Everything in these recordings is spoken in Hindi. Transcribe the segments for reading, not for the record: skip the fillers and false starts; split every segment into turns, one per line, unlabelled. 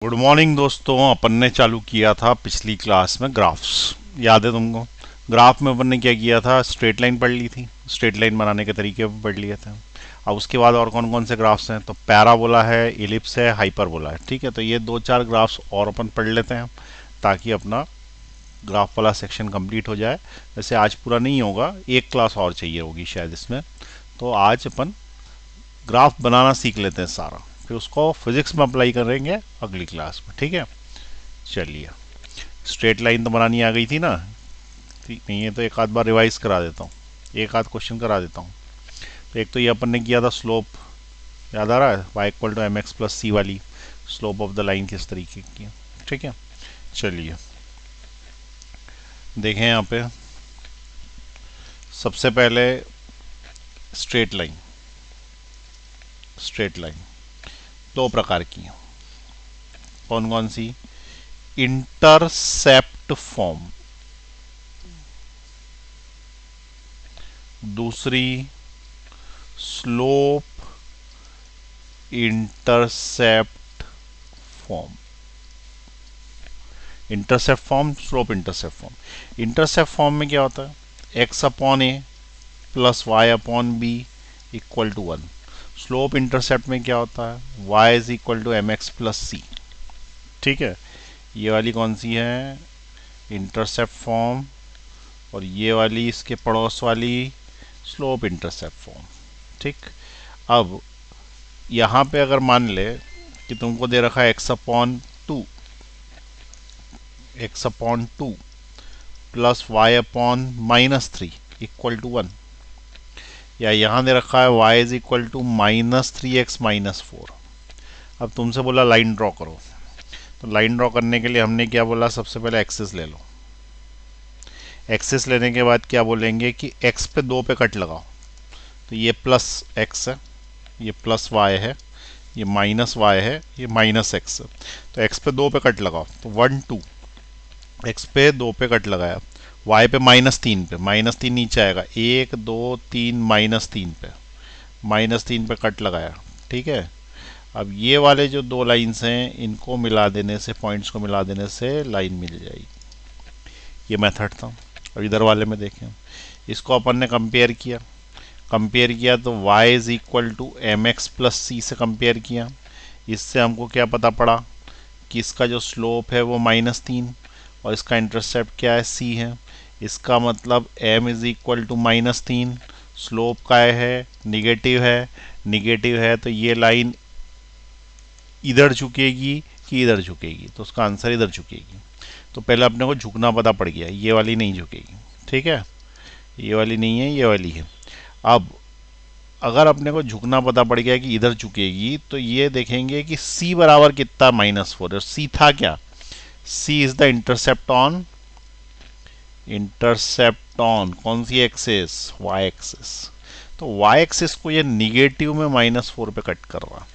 गुड मॉर्निंग दोस्तों। अपन ने चालू किया था पिछली क्लास में ग्राफ्स, याद है तुमको? ग्राफ में अपन ने क्या किया था, स्ट्रेट लाइन पढ़ ली थी, स्ट्रेट लाइन बनाने के तरीके पढ़ लिए थे। अब उसके बाद और कौन कौन से ग्राफ्स हैं, तो पैराबोला है, इलिप्स है, हाइपरबोला है। ठीक है, तो ये दो चार ग्राफ्स और अपन पढ़ लेते हैं ताकि अपना ग्राफ वाला सेक्शन कंप्लीट हो जाए। वैसे आज पूरा नहीं होगा, एक क्लास और चाहिए होगी शायद इसमें। तो आज अपन ग्राफ बनाना सीख लेते हैं सारा, फिर उसको फिजिक्स में अप्लाई करेंगे अगली क्लास में। ठीक है, चलिए। स्ट्रेट लाइन तो बनानी आ गई थी ना? ठीक नहीं है तो एक आध बार रिवाइज करा देता हूँ, एक आध क्वेश्चन करा देता हूँ। तो एक तो ये अपन ने किया था स्लोप, याद आ रहा है? y equal to M X plus C वाली स्लोप ऑफ द लाइन किस तरीके की है। ठीक है, चलिए देखें यहाँ पे। सबसे पहले स्ट्रेट लाइन, स्ट्रेट लाइन दो प्रकार की है। कौन कौन सी? इंटरसेप्ट फॉर्म, दूसरी slope intercept form. Intercept form, slope intercept form. Intercept form में क्या होता है? X upon A plus Y upon B equal to 1। Slope intercept में क्या होता है? Y is equal to M X plus C. ठीक है, ये वाली कौन सी है? Intercept form. और ये वाली इसके पड़ोस वाली स्लोप इंटरसेप्ट फॉर्म। ठीक, अब यहाँ पे अगर मान ले कि तुमको दे रखा है x upon two, x upon two plus Y upon minus three equal to 1, या यहाँ दे रखा है y is equal to minus three x minus four. अब तुमसे बोला लाइन ड्रॉ करो, तो लाइन ड्रॉ करने के लिए हमने क्या बोला? सबसे पहले एक्सिस ले लो। एक्सिस लेने के बाद क्या बोलेंगे कि x पे दो पे कट लगाओ। तो ये प्लस x है, ये प्लस y है, ये माइनस y है, ये माइनस x है। तो x पे दो पे कट लगाओ, तो 1 2, x पे दो पे कट लगाया। y पे माइनस तीन पे, माइनस तीन नीचे आएगा, एक दो तीन माइनस तीन पे, माइनस तीन पे कट लगाया। ठीक है, अब ये वाले जो दो लाइंस हैं इनको मिला देने से, पॉइंट्स को मिला देने से लाइन मिल जाएगी। ये मेथड था। अब इधर वाले में देखें, इसको अपन ने कंपेयर किया, कंपेयर किया तो y is equal to M X plus C से कंपेयर किया। इससे हमको क्या पता पड़ा कि इसका जो स्लोप है वो माइनस तीन और इसका इंटरसेप्ट क्या है? c है। इसका मतलब m is equal to minus तीन, स्लोप का है निगेटिव है, निगेटिव है तो ये लाइन इधर झुकेगी कि इधर झुकेगी? तो उसका आंसर इधर झुकेगी। तो पहले अपने को झुकना पता पड़ गया, ये वाली नहीं झुकेगी। ठीक है, ये वाली नहीं है, ये वाली है। अब अगर अपने को झुकना पता पड़ गया कि इधर झुकेगी, तो ये देखेंगे कि c बराबर कितना? Minus four. और c था क्या? c is the intercept on, intercept on कौन सी एक्सिस? y axis. तो y एक्सिस को ये निगेटिव में माइनस फोर पे कट कर रहा,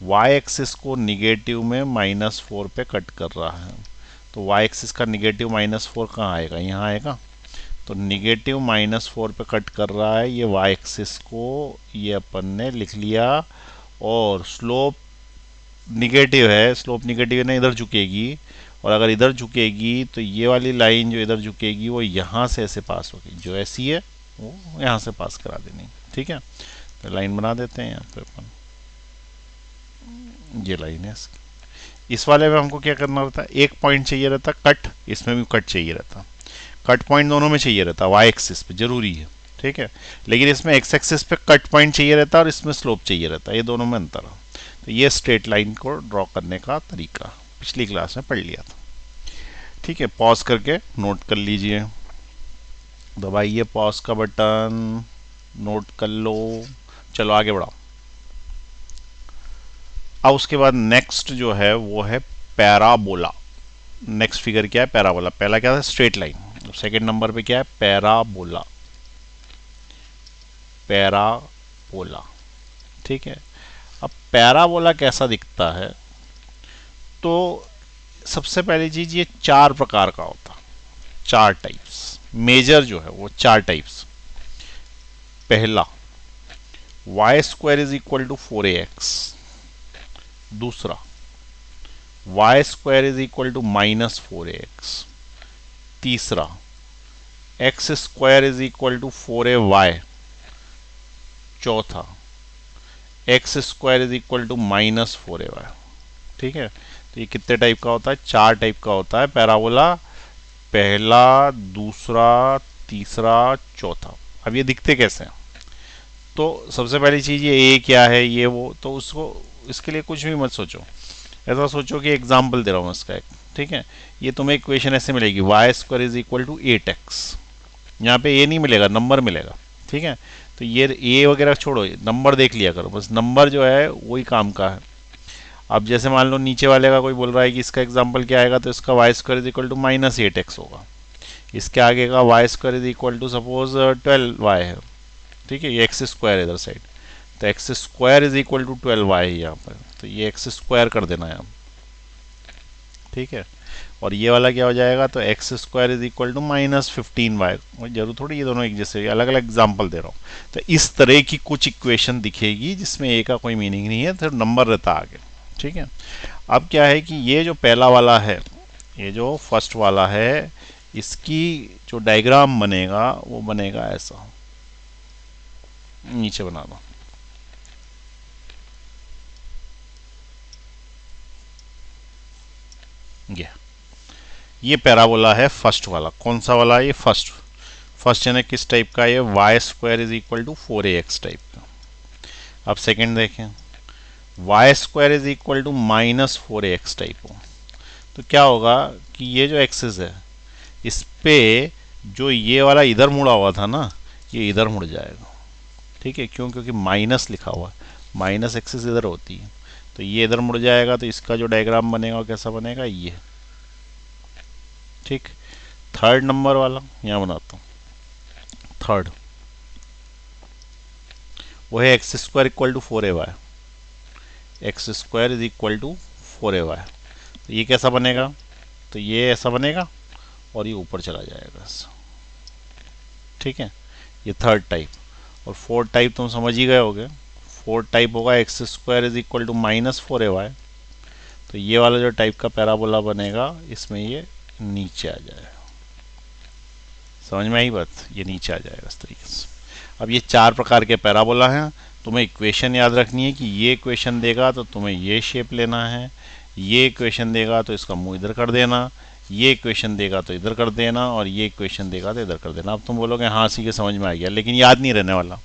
y एक्सिस को निगेटिव में माइनस फोर पे कट कर रहा है। तो y एक्सिस का निगेटिव माइनस फोर कहाँ आएगा? यहाँ आएगा। तो निगेटिव माइनस फोर पे कट कर रहा है ये y एक्सिस को, ये अपन ने लिख लिया। और स्लोप निगेटिव है, स्लोप निगेटिव है ना, इधर झुकेगी। और अगर इधर झुकेगी तो ये वाली लाइन जो इधर झुकेगी वो यहाँ से ऐसे पास होगी, जो ऐसी है वो यहाँ से पास करा देनी। ठीक है, तो लाइन बना देते हैं यहाँ पे अपन, ये लाइन है इसकी। इस वाले में हमको क्या करना रहता है? एक पॉइंट चाहिए रहता कट, इसमें भी कट चाहिए रहता, कट पॉइंट दोनों में चाहिए रहता, वाई एक्सिस पे जरूरी है। ठीक है, लेकिन इसमें एक्स एक्सिस पे कट पॉइंट चाहिए रहता और इसमें स्लोप चाहिए रहता, ये दोनों में अंतर है। तो ये स्ट्रेट लाइन को ड्रॉ करने का तरीका पिछली क्लास में पढ़ लिया था। ठीक है, पॉज करके नोट कर लीजिए, दबाइए पॉज का बटन, नोट कर लो। चलो आगे बढ़ाओ। अब उसके बाद नेक्स्ट जो है वो है पैराबोला। नेक्स्ट फिगर क्या है? पैराबोला। पहला क्या था? Straight line. सेकंड नंबर पे क्या है? Parabola, parabola. ठीक है, अब पैराबोला कैसा दिखता है? तो सबसे पहली चीज, ये चार प्रकार का होता, चार टाइप्स, मेजर जो है वो चार टाइप्स। पहला, y square is equal to 4ax। दूसरा, y square is equal to -4ax। तीसरा, x square is equal to 4ay। चौथा, x square is equal to -4ay। ठीक है, तो ये कितने टाइप का होता है? 4 टाइप का होता है पैराबोला। पहला, दूसरा, तीसरा, चौथा। अब ये दिखते कैसे हैं? तो सबसे पहली चीज़ ये ए क्या है, ये वो, तो उसको इसके लिए कुछ भी मत सोचो। ऐसा सोचो कि एग्जाम्पल दे रहा हूँ इसका एक। ठीक है, ये तुम्हें इक्वेशन ऐसे मिलेगी, y square is equal to 8x। यहाँ पे ए नहीं मिलेगा, नंबर मिलेगा। ठीक है, तो ये ए वगैरह छोड़ो, नंबर देख लिया करो, बस नंबर जो है वही काम का है। अब जैसे मान लो नीचे वाले का कोई बोल रहा है कि इसका एग्जाम्पल क्या आएगा, तो इसका y square is equal to -8x होगा। इसके आगे का y square is equal to suppose 12y है। ठीक है, ये एक्स स्क्वायर है इधर साइड, तो x square is equal to 12y है यहाँ पर, तो ये एक्स स्क्वायर कर देना है। ठीक है, और ये वाला क्या हो जाएगा, तो x square is equal to -15y। जरूर थोड़ी ये दोनों एक जैसे, अलग अलग एग्जाम्पल दे रहा हूँ। तो इस तरह की कुछ इक्वेशन दिखेगी जिसमें ए का कोई मीनिंग नहीं है, फिर नंबर रहता आगे। ठीक है, अब क्या है कि ये जो पहला वाला है, ये जो फर्स्ट वाला है, इसकी जो डायग्राम बनेगा वो बनेगा ऐसा, नीचे बना दो। ये पैराबोला है फर्स्ट वाला। कौन सा वाला? ये फर्स्ट। फर्स्ट यानी किस टाइप का? ये y square is equal to 4ax type का। अब सेकंड देखें, y square is equal to -4ax type हो, तो क्या होगा कि ये जो एक्सिस है इस पे जो ये वाला इधर मुड़ा हुआ था ना, ये इधर मुड़ जाएगा। ठीक है, क्यों? क्योंकि माइनस लिखा हुआ, माइनस एक्सिस इधर होती है, तो ये इधर मुड़ जाएगा। तो इसका जो डायग्राम बनेगा वो कैसा बनेगा? ये। ठीक, थर्ड नंबर वाला यहाँ बनाता हूँ। थर्ड वो है x square equal to 4ay। X square is equal to 4ay, तो ये कैसा बनेगा? तो ये ऐसा बनेगा और ये ऊपर चला जाएगा ऐसा। ठीक है, ये थर्ड टाइप। और फोर्थ टाइप तुम समझ ही गए होगे। फोर्थ टाइप होगा x square is equal to -4ay। तो ये वाला जो टाइप का पैराबोला बनेगा, इसमें ये नीचे आ जाएगा। समझ में आई बात? ये नीचे आ जाएगा इस तरीके से। अब ये 4 प्रकार के पैराबोला हैं। तुम्हें इक्वेशन याद रखनी है कि ये इक्वेशन देगा तो तुम्हें ये शेप लेना है, ये इक्वेशन देगा तो इसका मुंह इधर कर देना, ये इक्वेशन देगा तो इधर कर देना, और ये इक्वेशन देगा तो इधर कर देना। अब तुम बोलोगे हाँ सी के समझ में आ गया, लेकिन याद नहीं रहने वाला।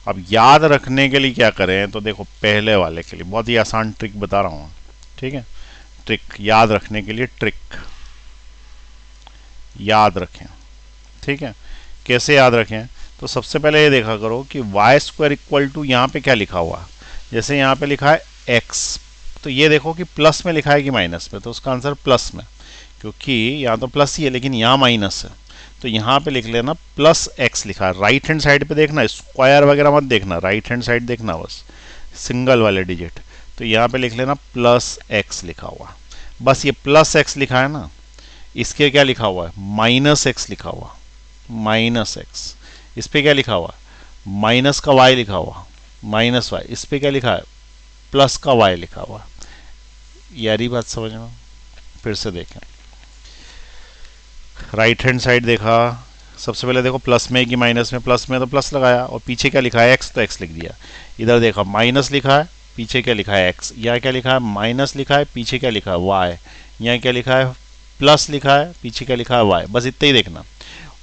अब याद रखने के लिए क्या करें, तो देखो पहले वाले के लिए बहुत ही आसान ट्रिक बता रहा हूँ। ठीक है, ट्रिक याद रखने के लिए, ट्रिक याद रखें। ठीक है, कैसे याद रखें? तो सबसे पहले ये देखा करो कि वाई स्क्वायर इक्वल टू यहाँ पे क्या लिखा हुआ है। जैसे यहाँ पे लिखा है एक्स, तो ये देखो कि प्लस में लिखा है कि माइनस में, तो उसका आंसर प्लस में, क्योंकि यहाँ तो प्लस ही है लेकिन यहाँ माइनस है। तो यहाँ पे लिख लेना प्लस एक्स लिखा है। राइट हैंड साइड पे देखना, स्क्वायर वगैरह मत देखना, राइट हैंड साइड देखना बस, सिंगल वाले डिजिट। तो यहाँ पे लिख लेना प्लस एक्स लिखा हुआ। बस ये प्लस एक्स लिखा है ना, इसके क्या लिखा हुआ है? माइनस एक्स लिखा हुआ, माइनस एक्स। इस पे क्या लिखा हुआ? माइनस का वाई लिखा हुआ, माइनस वाई। इस पे क्या लिखा है? प्लस का वाई लिखा हुआ। यारी बात समझ में? फिर से देखें, राइट हैंड साइड देखा, सबसे पहले देखो प्लस में कि माइनस में। प्लस में तो प्लस लगाया, और पीछे क्या लिखा है? एक्स, तो एक्स लिख दिया। इधर देखा माइनस लिखा है, पीछे क्या लिखा है? एक्स। यहाँ क्या लिखा है? माइनस लिखा है, पीछे क्या लिखा है? वाई। यहाँ क्या लिखा है? प्लस लिखा है, पीछे क्या लिखा है? वाई। बस इतना ही देखना।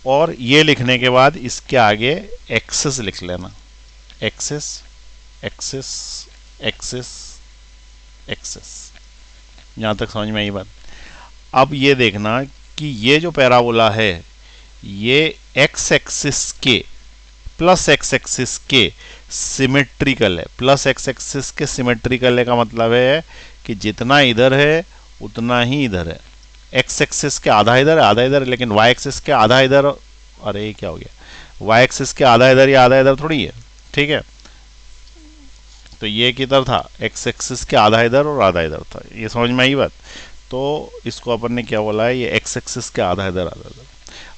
और ये लिखने के बाद इसके आगे एक्सेस लिख लेना, एक्सेस एक्सेस एक्सेस एक्सेस। यहाँ तक समझ में आई बात? अब ये देखना कि ये जो पैराबोला है ये एक्स एक्सिस के प्लस एक्स एक्सिस के सिमेट्रिकल है। प्लस एक्स एक्सिस के सिमेट्रिकल है का मतलब है कि जितना इधर है उतना ही इधर है। एक्स एक्सिस के आधा इधर, आधा इधर, लेकिन वाई एक्सिस के आधा इधर। अरे ये क्या हो गया? वाई एक्सिस के आधा इधर या आधा इधर थोड़ी है। ठीक है, तो ये किधर था? एक्स एक्सिस के आधा इधर और आधा इधर था। ये समझ में आई बात? तो इसको अपन ने क्या बोला है? ये एक्स एक्सिस के आधा इधर, आधा इधर।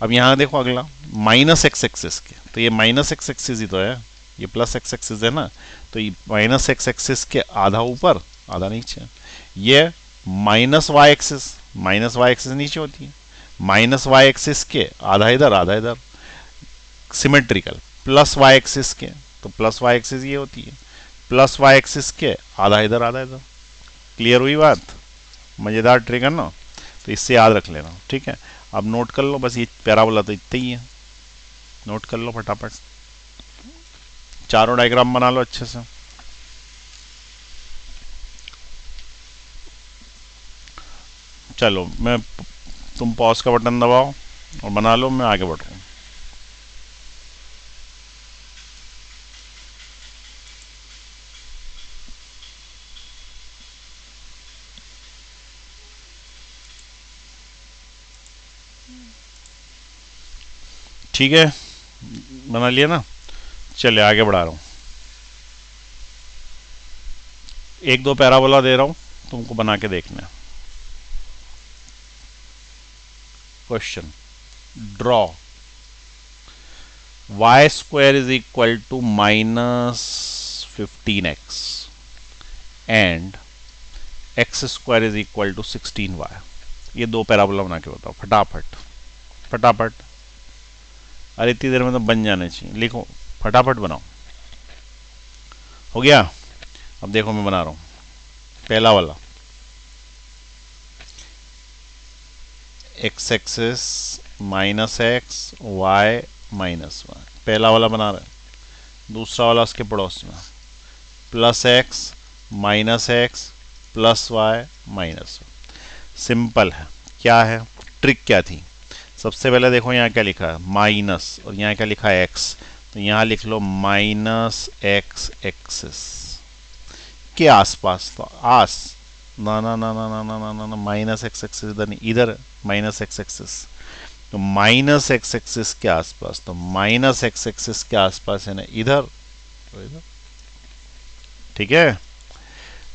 अब यहाँ देखो अगला माइनस एक्स एक्सिस के, तो ये माइनस एक्स एक्सिस ही तो है, ये प्लस एक्स एक्सिस है ना, तो ये माइनस एक्स एक्सिस के आधा ऊपर आधा नीचे। ये माइनस वाई एक्सिस नीचे होती है, माइनस वाई एक्सिस के आधा इधर आधा इधर, सिमेट्रिकल। प्लस वाई एक्सिस के, तो प्लस वाई एक्सिस ये होती है, प्लस वाई एक्सिस के आधा इधर आधा इधर। क्लियर हुई बात? मज़ेदार ट्रिक है ना, तो इससे याद रख लेना, ठीक है। अब नोट कर लो, बस ये पैराबोला तो इतना ही है, नोट कर लो फटाफट, चारों डायग्राम बना लो अच्छे से। चलो तुम पॉज का बटन दबाओ और बना लो, मैं आगे बढ़ रहा हूँ। ठीक है, बना लिया ना? चलिए आगे बढ़ा रहा हूँ। एक दो पैराबोला दे रहा हूँ, तुमको बना के देखना है। Question, draw y square is equal to minus 15x and x square is equal to 16y। ये दो पैराबोला बना के बताओ फटाफट फटाफट। अरे इतनी देर में तो बन जाने चाहिए, लिखो फटाफट बनाओ। हो गया? अब देखो मैं बना रहा हूँ पहला वाला, x axis minus x y minus y, पहला वाला बना रहे हैं। दूसरा वाला उसके पड़ोस में, plus x minus x plus y minus y. Simple है। क्या है ट्रिक, क्या थी? सबसे पहले देखो यहाँ क्या लिखा है, माइनस, और यहाँ क्या लिखा है एक्स, तो यहाँ लिख लो माइनस एक्स एक्सिस के आसपास, तो ना ना ना ना ना ना ना ना ना, माइनस एक्स एक्सिस इधर नहीं, इधर माइनस एक्स एक्सिस, तो माइनस एक्स एक्सिस के आसपास, तो माइनस एक्स एक्सिस के आसपास है ना इधर, तो इधर। ठीक है,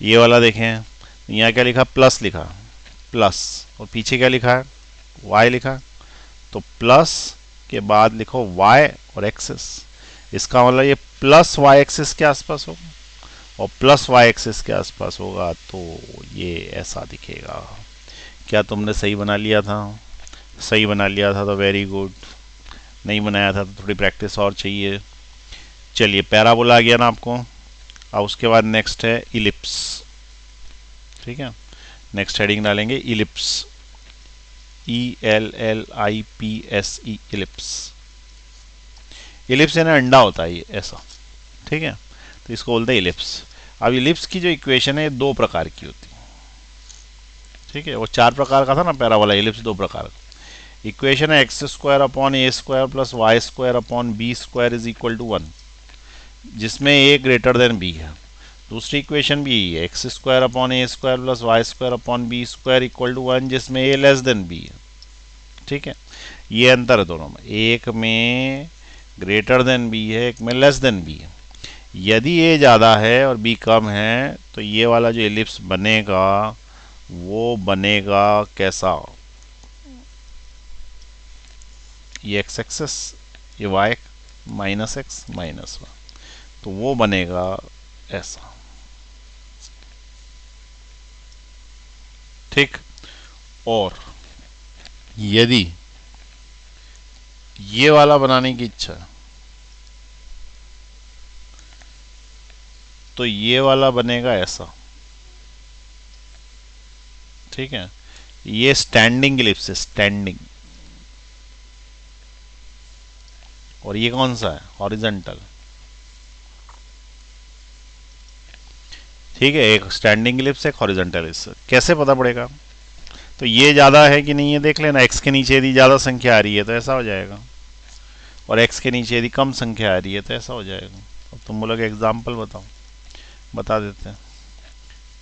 ये वाला देखें, यहाँ क्या लिखा, प्लस लिखा, प्लस, और पीछे क्या लिखा है, वाई लिखा, तो प्लस के बाद लिखो वाई और एक्सिस, इसका मतलब ये प्लस वाई एक्सिस के आसपास होगा, और प्लस वाई एक्सिस के आसपास होगा तो ये ऐसा दिखेगा। क्या तुमने सही बना लिया था? सही बना लिया था तो वेरी गुड, नहीं बनाया था तो थोड़ी प्रैक्टिस और चाहिए। चलिए पैराबोला आ गया ना आपको। अब उसके बाद नेक्स्ट है इलिप्स। ठीक है, नेक्स्ट हेडिंग डालेंगे इलिप्स, ELLIPSE, इलिप्स। इलिप्स यानी अंडा होता है ये ऐसा, ठीक है, तो इसको बोलते हैं इलिप्स। अब इलिप्स की जो इक्वेशन है दो प्रकार की होती है, ठीक है, वो चार प्रकार का था ना पैराबोला, इलिप्स दो प्रकार का। इक्वेशन है x square upon a square plus Y square upon b square is equal to 1, जिसमें ए ग्रेटर देन बी है। दूसरी इक्वेशन भी है x square upon a square plus Y square upon b square equal to 1, जिसमें ए लेस देन बी है। ठीक है, ये अंतर है दोनों में, एक में ग्रेटर देन बी है, एक में लेस देन बी है। यदि ए ज़्यादा है और बी कम है तो ये वाला जो एलिप्स बनेगा वो बनेगा कैसा, ये एक्स एक्सिस, ये y minus x minus y, तो वो बनेगा ऐसा। ठीक, और यदि ये वाला बनाने की इच्छा है तो ये वाला बनेगा ऐसा। ठीक है, ये स्टैंडिंग इलिप्स है, स्टैंडिंग, और ये कौन सा है, हॉरिजॉन्टल। ठीक है, एक स्टैंडिंग इलिप्स, एक हॉरिजॉन्टल इलिप्स। कैसे पता पड़ेगा? तो ये ज़्यादा है कि नहीं ये देख लेना, एक्स के नीचे यदि ज़्यादा संख्या आ रही है तो ऐसा हो जाएगा, और एक्स के नीचे यदि कम संख्या आ रही है तो ऐसा हो जाएगा। अब तुम बोलोगे एग्जाम्पल बताओ, बता देते हैं।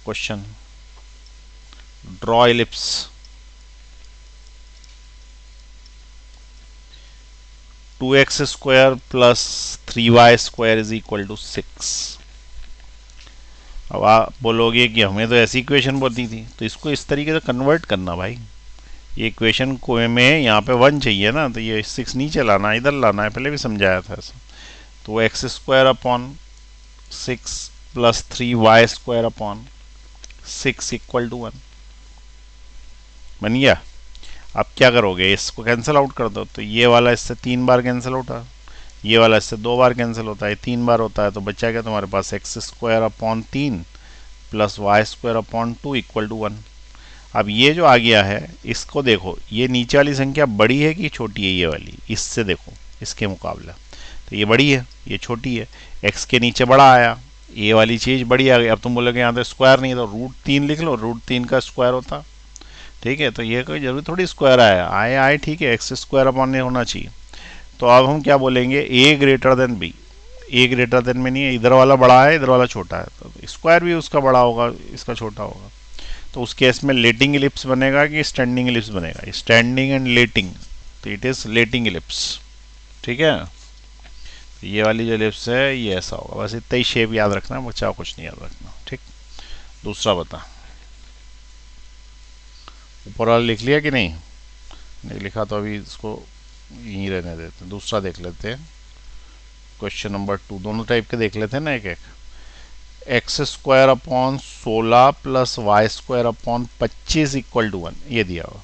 Question, draw ellipse, two x square plus 3y square is equal to 6। अब आप बोलोगे कि हमें तो ऐसी इक्वेशन बोलती थी, तो इसको इस तरीके से कन्वर्ट करना भाई। ये इक्वेशन को में यहाँ पे 1 चाहिए ना, तो ये 6 नीचे लाना, इधर लाना है, पहले भी समझाया था ऐसा। तो x square upon 6 plus 3y square upon 6 equal to 1। बन गया। अब क्या करोगे, इसको कैंसिल आउट कर दो, तो ये वाला इससे 3 बार कैंसिल होता है, ये वाला इससे 2 बार कैंसिल होता है, 3 बार होता है, तो बच्चा क्या तुम्हारे पास X square upon 3 plus Y square upon 2 equal to 1। अब ये जो आ गया है इसको देखो, ये नीचे वाली संख्या बड़ी है कि छोटी है, ये वाली इससे देखो इसके मुकाबले, तो ये बड़ी है ये छोटी है, एक्स के नीचे बड़ा आया, ये वाली चीज़ बड़ी आ गई। अब तुम बोलोगे यहाँ तो स्क्वायर नहीं है, तो √3 लिख लो, √3 का स्क्वायर होता, ठीक है, तो ये कोई जरूरी थोड़ी स्क्वायर आया, आए आए ठीक है, एक्स स्क्वायर अपॉन होना चाहिए। तो अब हम क्या बोलेंगे, ए ग्रेटर देन बी, ए ग्रेटर देन में नहीं है, इधर वाला बड़ा है इधर वाला छोटा है, तो स्क्वायर भी उसका बड़ा होगा इसका छोटा होगा। तो उस केस में लेटिंग इलिप्स बनेगा कि स्टैंडिंग इलिप्स बनेगा, स्टैंडिंग एंड लेटिंग, तो इट इज लेटिंग इलिप्स, ठीक है। तो ये वाली जो इलिप्स है ये ऐसा होगा, बस इतना ही शेप याद रखना, बच्चा कुछ नहीं याद रखना, ठीक। दूसरा बता, ऊपर वाला लिख लिया कि नहीं, नहीं लिखा तो अभी इसको यहीं रहने देते हैं, दूसरा देख लेते हैं। क्वेश्चन नंबर 2, दोनों टाइप के देख लेते हैं ना एक एक। X square upon 16 plus Y square upon 25 equal to 1, ये दिया हुआ।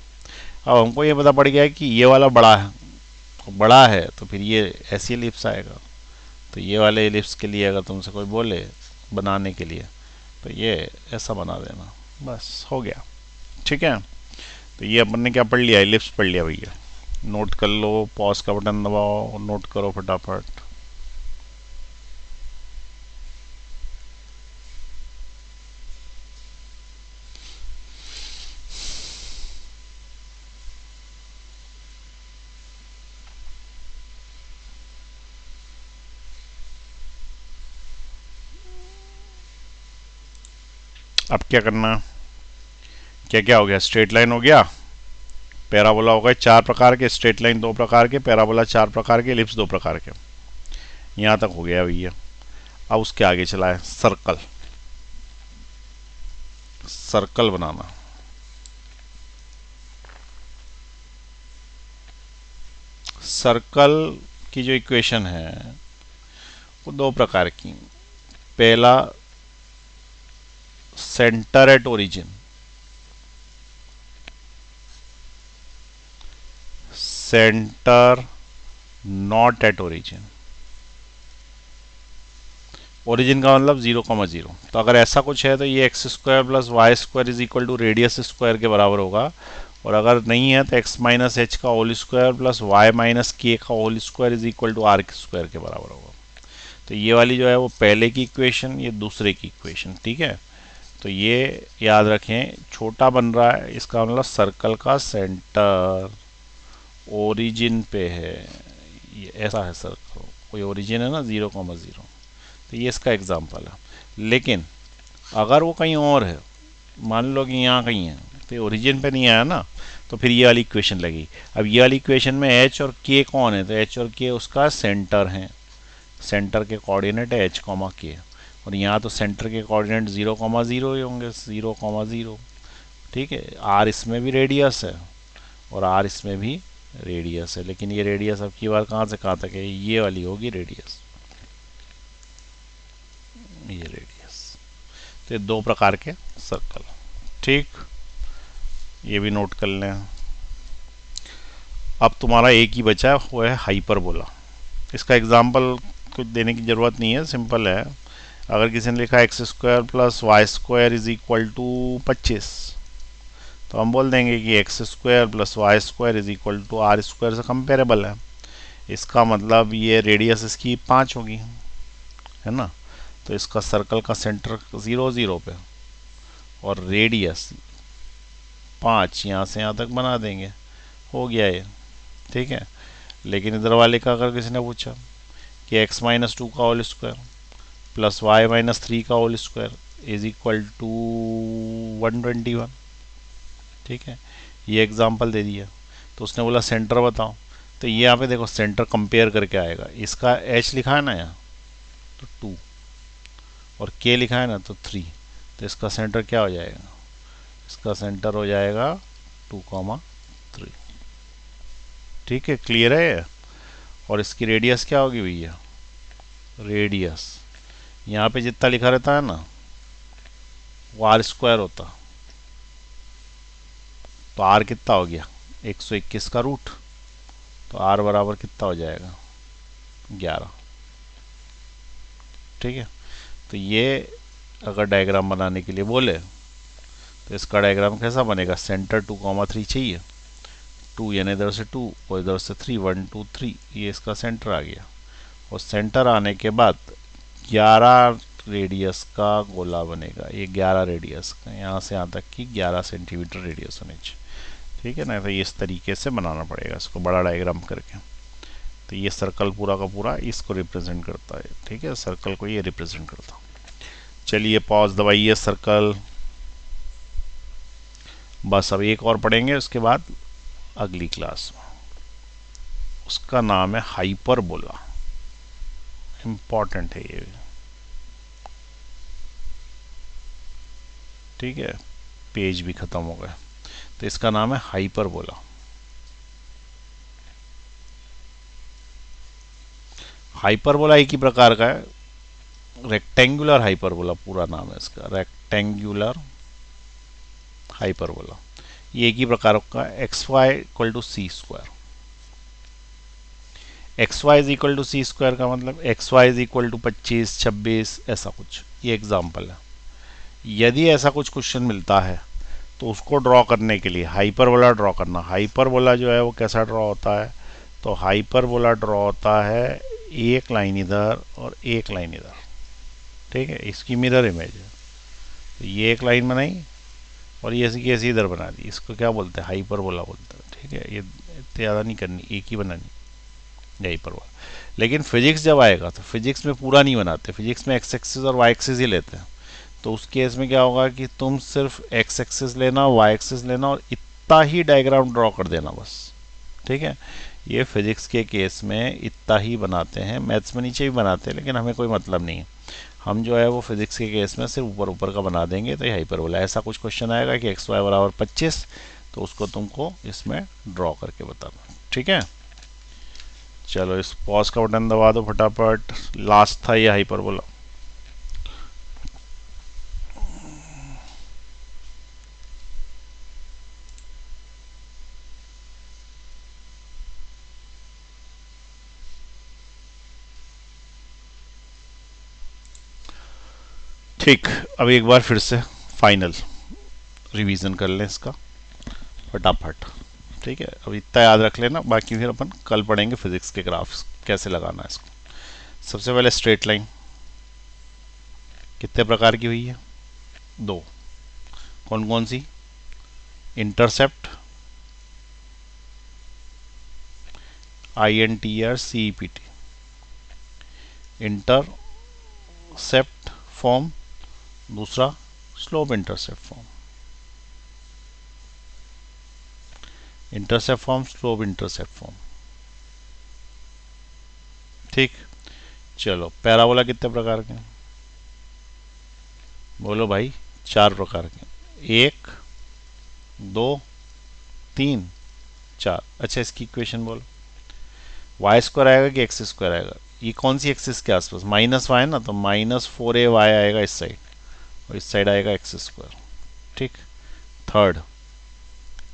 अब हमको ये पता पड़ गया है कि ये वाला बड़ा है, तो बड़ा है तो फिर ये ऐसी एलिप्स आएगा, तो ये वाले एलिप्स के लिए अगर तुमसे कोई बोले बनाने के लिए तो ये ऐसा बना देना, बस हो गया, ठीक है। तो ये अपन ने क्या पढ़ लिया, एलिप्स पढ़ लिया भैया, नोट कर लो, पॉज का बटन दबाओ, नोट करो फटाफट। अब क्या करना, क्या क्या हो गया, स्ट्रेट लाइन हो गया, पैराबोला हो गए 4 प्रकार के, स्ट्रेट लाइन 2 प्रकार के, पैराबोला 4 प्रकार के, एलिप्स 2 प्रकार के, यहाँ तक हो गया भैया। अब उसके आगे चला है सर्कल, सर्कल बनाना। सर्कल की जो इक्वेशन है वो 2 प्रकार की, पहला centre at origin, centre not at origin, origin का मतलब 0,0, तो अगर ऐसा कुछ है तो ये x square plus Y square is equal to radius square के बराबर होगा, और अगर नहीं है तो एक्स माइनस एच का whole square plus y minus k का whole square is equal to r square के बराबर होगा। तो ये वाली जो है वो पहले की इक्वेशन, ये दूसरे की इक्वेशन, ठीक है। तो ये याद रखें, छोटा बन रहा है इसका मतलब सर्कल का सेंटर ओरिजिन पे है, ये ऐसा है सर्कल, कोई ओरिजिन है ना 0,0, तो ये इसका एग्जाम्पल है। लेकिन अगर वो कहीं और है, मान लो कि यहाँ कहीं है, तो ये ओरिजिन पे नहीं आया ना, तो फिर ये वाली इक्वेशन लगी। अब ये वाली इक्वेशन में एच और के कौन है, तो एच और के उसका सेंटर है, सेंटर के कोऑर्डिनेट है एच कॉमा के, और यहाँ तो सेंटर के कोऑर्डिनेट 0,0 ही होंगे, 0,0, ठीक है। आर इसमें भी रेडियस है और आर इसमें भी रेडियस है, लेकिन ये रेडियस अब की बार कहाँ से कहाँ तक है, ये वाली होगी रेडियस, ये रेडियस। तो ये 2 प्रकार के सर्कल, ठीक, ये भी नोट कर लें। अब तुम्हारा एक ही बचा है, वो है हाइपरबोला। इसका एग्जाम्पल कुछ देने की ज़रूरत नहीं है, सिंपल है। अगर किसी ने लिखा x square plus Y square is equal to 25, तो हम बोल देंगे कि x square plus Y square is equal to r square से कंपेरेबल है। इसका मतलब ये रेडियस इसकी 5 होगी, है ना। तो इसका सर्कल का सेंटर 0, 0 पे, और रेडियस 5 यहाँ से यहाँ तक बना देंगे, हो गया ये, ठीक है। लेकिन इधर वाले का अगर किसी ने पूछा कि x-2 का होल स्क्वायर प्लस y-3 का whole square is equal to 121, ठीक है, ये एग्जाम्पल दे दिया। तो उसने बोला सेंटर बताओ, तो ये यहाँ पे देखो सेंटर कंपेयर करके आएगा, इसका h लिखा है ना यहाँ तो 2, और k लिखा है ना तो 3, तो इसका सेंटर क्या हो जाएगा, इसका सेंटर हो जाएगा 2,3, ठीक है, क्लियर है। और इसकी रेडियस क्या होगी भैया, रेडियस यहाँ पे जितना लिखा रहता है ना वो आर स्क्वायर होता, तो आर कितना हो गया 121 का रूट, तो आर बराबर कितना हो जाएगा 11। ठीक है, तो ये अगर डायग्राम बनाने के लिए बोले तो इसका डायग्राम कैसा बनेगा, सेंटर 2,3 चाहिए, 2 यानी इधर से 2 और इधर से 3, 1 2 3, ये इसका सेंटर आ गया। और सेंटर आने के बाद 11 रेडियस का गोला बनेगा, ये 11 रेडियस का, यहाँ से यहाँ तक की 11 सेंटीमीटर रेडियस होनी चाहिए। ठीक है ना, तो इस तरीके से बनाना पड़ेगा इसको बड़ा डायग्राम करके। तो ये सर्कल पूरा का पूरा इसको रिप्रेजेंट करता है। ठीक है, सर्कल को ये रिप्रेजेंट करता है। चलिए पॉज दबाइए सर्कल। बस अब एक और पढ़ेंगे उसके बाद अगली क्लास में, उसका नाम है हाइपरबोला। इंपॉर्टेंट है ये। ठीक है, पेज भी खत्म हो गया। तो इसका नाम है हाइपरबोला। हाइपरबोला एक ही प्रकार का है, रेक्टेंगुलर हाइपरबोला पूरा नाम है इसका, रेक्टेंगुलर हाइपरबोला। ये एक ही प्रकार का x y equal to c square. X y is equal to c square का मतलब x y is equal to 25, 26 ऐसा कुछ। ये एग्जाम्पल है। यदि ऐसा कुछ क्वेश्चन मिलता है तो उसको ड्रॉ करने के लिए हाइपरबोला ड्रॉ करना। हाइपरबोला जो है वो कैसा ड्रॉ होता है, तो हाइपरबोला ड्रॉ होता है एक लाइन इधर और एक लाइन इधर। ठीक है, इसकी मिरर इमेज है। तो ये एक लाइन बनाई और ये ऐसी की ऐसी इधर बना दी, इसको क्या बोलते हैं, हाइपरबोला बोलते हैं। ठीक है, ये ज़्यादा नहीं करनी, एक ही बनानी, हाइपरबोला। लेकिन फिजिक्स जब आएगा तो फिजिक्स में पूरा नहीं बनाते, फिजिक्स में एक्स एक्सिस और वाई एक्सिस ही लेते हैं। तो उस केस में क्या होगा कि तुम सिर्फ एक्स एक्सिस लेना, वाई एक्सिस लेना और इतना ही डायग्राम ड्रॉ कर देना बस। ठीक है, ये फिजिक्स के केस में इतना ही बनाते हैं, मैथ्स में नीचे भी बनाते हैं लेकिन हमें कोई मतलब नहीं है। हम जो है वो फिजिक्स के केस में सिर्फ ऊपर ऊपर का बना देंगे। तो ये हाइपरबोला। ऐसा कुछ क्वेश्चन आएगा कि एक्स वाई बराबर 25, तो उसको तुमको इसमें ड्रॉ करके बताना। ठीक है, चलो इस पॉज का बटन दबा दो फटाफट। लास्ट था ये हाइपरबोला। ठीक, अब एक बार फिर से फाइनल रिवीजन कर लें इसका फटाफट। ठीक है, अब इतना याद रख लेना, बाकी फिर अपन कल पढ़ेंगे फिजिक्स के ग्राफ्स कैसे लगाना है इसको। सबसे पहले स्ट्रेट लाइन कितने प्रकार की हुई है, 2। कौन कौन सी, इंटरसेप्ट, INTRCEPT, इंटरसेप्ट फॉर्म, दूसरा slope intercept form. Intercept form, slope intercept form. ठीक, चलो पैराबोला कितने प्रकार के, बोलो भाई, 4 प्रकार के, 1 2 3 4। अच्छा, इसकी इक्वेशन बोलो, वाई स्क्वायर आएगा कि एक्स स्क्वायर आएगा, ये कौन सी एक्सिस के आसपास, माइनस वाई ना, तो -4ay आएगा इस साइड और इस साइड आएगा एक्स स्क्वायर। ठीक, थर्ड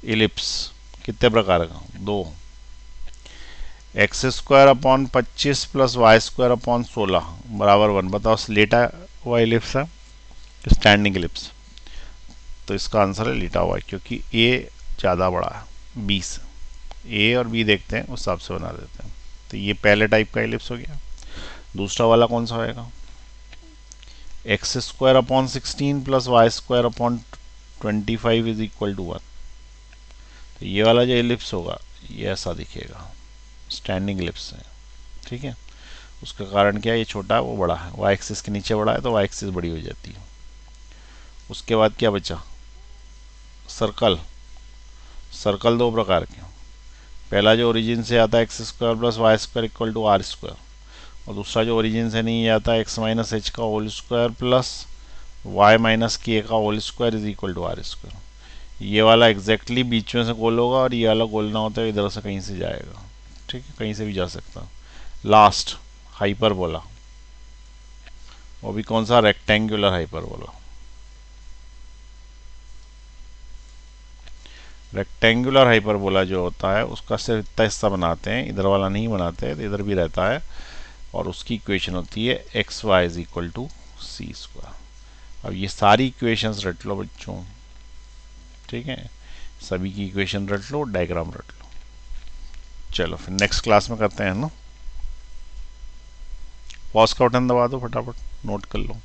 इलिप्स कितने प्रकार का, 2, x square upon 25 plus Y square upon 16 बराबर 1। बताओ लेटा हुआ इलिप्स है, स्टैंडिंग इलिप्स, तो इसका आंसर है लेटा हुआ, क्योंकि ए ज़्यादा बड़ा है 20। ए और बी देखते हैं उस हिसाब से बना देते हैं। तो ये पहले टाइप का इलिप्स हो गया। दूसरा वाला कौन सा होएगा, x square upon 16 plus Y square upon 25 is equal to 1। तो ये वाला जो इलिप्स होगा ये ऐसा दिखेगा, स्टैंडिंग इलिप्स है। ठीक है, उसका कारण क्या है, ये छोटा है वो बड़ा है, वाई एक्सिस के नीचे बड़ा है तो वाई एक्सिस बड़ी हो जाती है। उसके बाद क्या बचा, सर्कल। सर्कल 2 प्रकार के, पहला जो ओरिजिन से आता है x square plus Y square equal to r square, और दूसरा जो ओरिजिन से नहीं आता है एक्स माइनस एच का whole square plus y minus k का whole square is equal to r square. ये वाला एग्जैक्टली बीच में से गोल होगा और ये वाला गोल ना होता है इधर से कहीं से जाएगा। ठीक है, कहीं से भी जा सकता। लास्ट हाइपरबोला, वो भी कौन सा, रेक्टेंगुलर हाइपरबोला। रेक्टेंगुलर हाइपरबोला जो होता है उसका सिर्फ इतना हिस्सा बनाते हैं, इधर वाला नहीं बनाते, तो इधर भी रहता है, और उसकी इक्वेशन होती है x y is equal to c square. अब ये सारी इक्वेशंस रट लो बच्चों, ठीक है, सभी की इक्वेशन रट लो, डायग्राम रट लो। चलो फिर नेक्स्ट क्लास में करते हैं ना। पॉज का बटन दबा दो फटाफट, नोट कर लो।